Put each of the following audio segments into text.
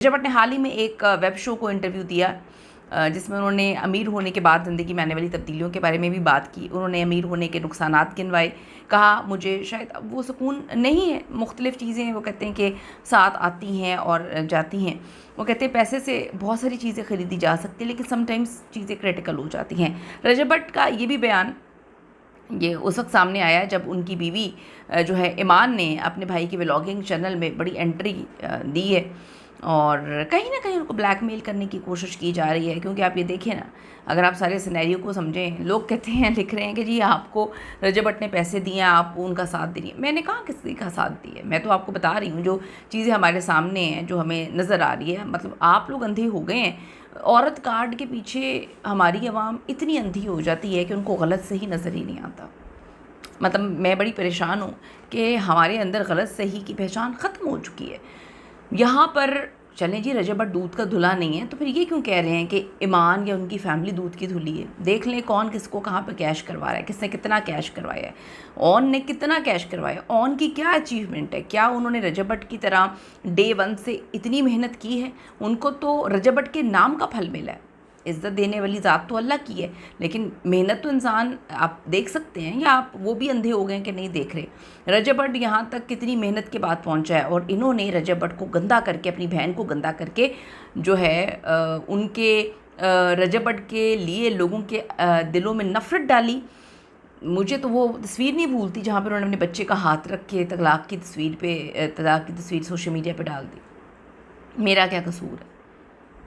रजब भट्ट ने हाल ही में एक वेब शो को इंटरव्यू दिया जिसमें उन्होंने अमीर होने के बाद ज़िंदगी में आने वाली तब्दीलियों के बारे में भी बात की। उन्होंने अमीर होने के नुकसानात गिनवाए, कहा मुझे शायद अब वो सुकून नहीं है। मुख्तलिफ़ चीज़ें वो कहते हैं कि साथ आती हैं और जाती हैं। वो कहते हैं पैसे से बहुत सारी चीज़ें ख़रीदी जा सकती हैं, लेकिन समटाइम्स चीज़ें क्रिटिकल हो जाती हैं। रजब भट्ट का ये भी बयान ये उस वक्त सामने आया जब उनकी बीवी जो है ईमान ने अपने भाई के व्लॉगिंग चैनल में बड़ी एंट्री दी है और कहीं ना कहीं उनको ब्लैकमेल करने की कोशिश की जा रही है। क्योंकि आप ये देखें ना, अगर आप सारे सिनेरियो को समझें, लोग कहते हैं, लिख रहे हैं कि जी आपको रजब भट्ट ने पैसे दिए हैं, आप उनका साथ दे रही हैं। मैंने कहा किसी का साथ दिया है? मैं तो आपको बता रही हूँ जो चीज़ें हमारे सामने हैं, जो हमें नज़र आ रही है। मतलब आप लोग अंधे हो गए हैं। औरत कार्ड के पीछे हमारी आवाम इतनी अंधी हो जाती है कि उनको गलत सही नज़र ही नहीं आता। मतलब मैं बड़ी परेशान हूँ कि हमारे अंदर गलत सही की पहचान ख़त्म हो चुकी है। यहाँ पर चलें जी, रजब भट्ट दूध का धुला नहीं है, तो फिर ये क्यों कह रहे हैं कि ईमान या उनकी फैमिली दूध की धुली है? देख लें कौन किसको कहाँ पे कैश करवा रहा है, किसने कितना कैश करवाया है, ऑन ने कितना कैश करवाया, ऑन की क्या अचीवमेंट है, क्या उन्होंने रजब भट्ट की तरह डे 1 से इतनी मेहनत की है? उनको तो रजब भट्ट के नाम का फल मिला है। इज़्ज़त देने वाली ज़ात तो अल्लाह की है, लेकिन मेहनत तो इंसान आप देख सकते हैं, या आप वो भी अंधे हो गए हैं कि नहीं देख रहे? रजब भट्ट यहाँ तक कितनी मेहनत के बाद पहुँचा है और इन्होंने रजब भट्ट को गंदा करके, अपनी बहन को गंदा करके जो है उनके रजब भट्ट के लिए लोगों के दिलों में नफ़रत डाली। मुझे तो वो तस्वीर नहीं भूलती जहाँ पर उन्होंने अपने बच्चे का हाथ रख के तलाक़ की तस्वीर सोशल मीडिया पर डाल दी। मेरा क्या कसूर है?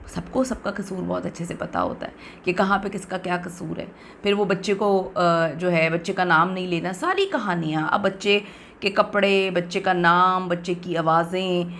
सबको सबका कसूर बहुत अच्छे से पता होता है कि कहाँ पे किसका क्या कसूर है। फिर वो बच्चे को जो है बच्चे का नाम नहीं लेना, सारी कहानियाँ, अब बच्चे के कपड़े, बच्चे का नाम, बच्चे की आवाज़ें,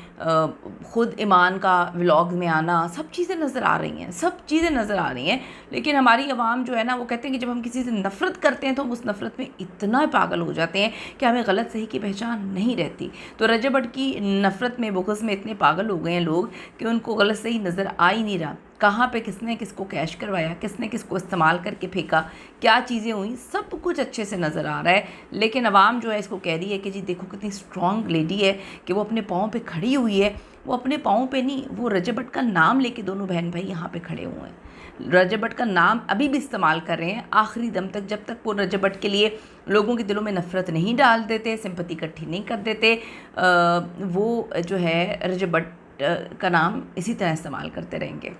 ख़ुद ईमान का व्लॉग में आना, सब चीज़ें नज़र आ रही हैं, सब चीज़ें नज़र आ रही हैं। लेकिन हमारी आवाम जो है ना, वो कहते हैं कि जब हम किसी से नफ़रत करते हैं तो हम उस नफ़रत में इतना पागल हो जाते हैं कि हमें गलत सही की पहचान नहीं रहती। तो रजब भट्ट की नफ़रत में, बुग़्ज़ में इतने पागल हो गए हैं लोग कि उनको गलत सही नज़र आ ही नहीं रहा। कहाँ पे किसने किसको कैश करवाया, किसने किसको इस्तेमाल करके फेंका, क्या चीज़ें हुई, सब कुछ अच्छे से नज़र आ रहा है। लेकिन आवाम जो है इसको कह रही है कि जी देखो कितनी स्ट्रॉन्ग लेडी है कि वो अपने पाँव पे खड़ी हुई है। वो अपने पाँव पे नहीं, वो रजब भट्ट का नाम लेके दोनों बहन भाई यहाँ पे खड़े हुए हैं। रजब भट्ट का नाम अभी भी इस्तेमाल कर रहे हैं आखिरी दम तक, जब तक वो रजब भट्ट के लिए लोगों के दिलों में नफ़रत नहीं डाल देते, सिंपैथी इकट्ठी नहीं कर देते। वो जो है रजब भट्ट का नाम इसी तरह इस्तेमाल करते रहेंगे।